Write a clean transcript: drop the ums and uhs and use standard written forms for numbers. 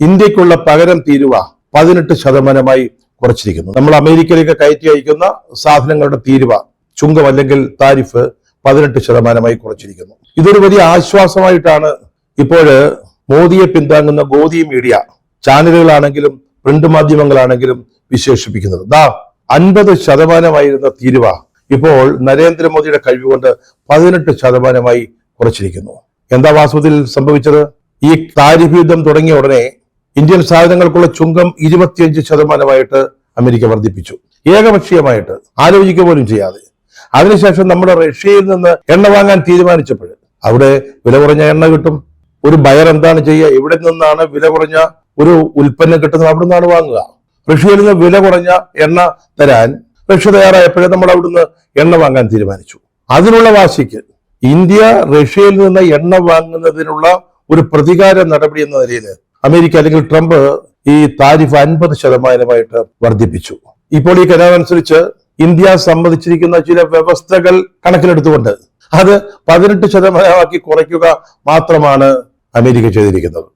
ഇന്ത്യക്കുള്ള പകരം തീരുവ 18% കുറച്ചിരിക്കുന്നു. നമ്മൾ അമേരിക്കയിലേക്ക് കയറ്റി അയക്കുന്ന സാധനങ്ങളുടെ തീരുവ, ചുങ്കം അല്ലെങ്കിൽ താരിഫ് 18% കുറച്ചിരിക്കുന്നു. ഇതൊരു വലിയ ആശ്വാസമായിട്ടാണ് ഇപ്പോൾ മോദിയെ പിന്താങ്ങുന്ന ഗോദി മീഡിയ ചാനലുകളാണെങ്കിലും പ്രിന്റ് മാധ്യമങ്ങളാണെങ്കിലും വിശേഷിപ്പിക്കുന്നത്. 50% തീരുവ ഇപ്പോൾ നരേന്ദ്രമോദിയുടെ കഴിവുകൊണ്ട് 18% കുറച്ചിരിക്കുന്നു. എന്താ വാസ്തവത്തിൽ സംഭവിച്ചത്? ഈ താരിഫ് യുദ്ധം തുടങ്ങിയ ഉടനെ ഇന്ത്യൻ സാധനങ്ങൾക്കുള്ള ചുങ്കം 25% അമേരിക്ക വർദ്ധിപ്പിച്ചു, ഏകപക്ഷീയമായിട്ട്, ആലോചിക്കുക പോലും ചെയ്യാതെ. അതിനുശേഷം നമ്മുടെ റഷ്യയിൽ നിന്ന് എണ്ണ വാങ്ങാൻ തീരുമാനിച്ചപ്പോൾ അവിടെ വില കുറഞ്ഞ എണ്ണ കിട്ടും. ഒരു ബയർ എന്താണ് ചെയ്യുക? എവിടെ നിന്നാണ് വില കുറഞ്ഞ ഒരു ഉൽപ്പന്നം കിട്ടുന്നത് അവിടെ നിന്നാണ് വാങ്ങുക. റഷ്യയിൽ നിന്ന് വില കുറഞ്ഞ എണ്ണ തരാൻ റഷ്യ തയ്യാറായപ്പോഴേ നമ്മൾ അവിടുന്ന് എണ്ണ വാങ്ങാൻ തീരുമാനിച്ചു. അതിനുള്ള വാശിക്ക് ഇന്ത്യ റഷ്യയിൽ നിന്ന് എണ്ണ വാങ്ങുന്നതിനുള്ള ഒരു പ്രതികാര നടപടി എന്ന നിലയിൽ അമേരിക്ക അല്ലെങ്കിൽ ട്രംപ് ഈ താരിഫ് 50% വർദ്ധിപ്പിച്ചു. ഇപ്പോൾ ഈ കരാറനുസരിച്ച് ഇന്ത്യ സമ്മതിച്ചിരിക്കുന്ന ചില വ്യവസ്ഥകൾ കണക്കിലെടുത്തുകൊണ്ട് അത് 18% കുറയ്ക്കുക മാത്രമാണ് അമേരിക്ക ചെയ്തിരിക്കുന്നത്.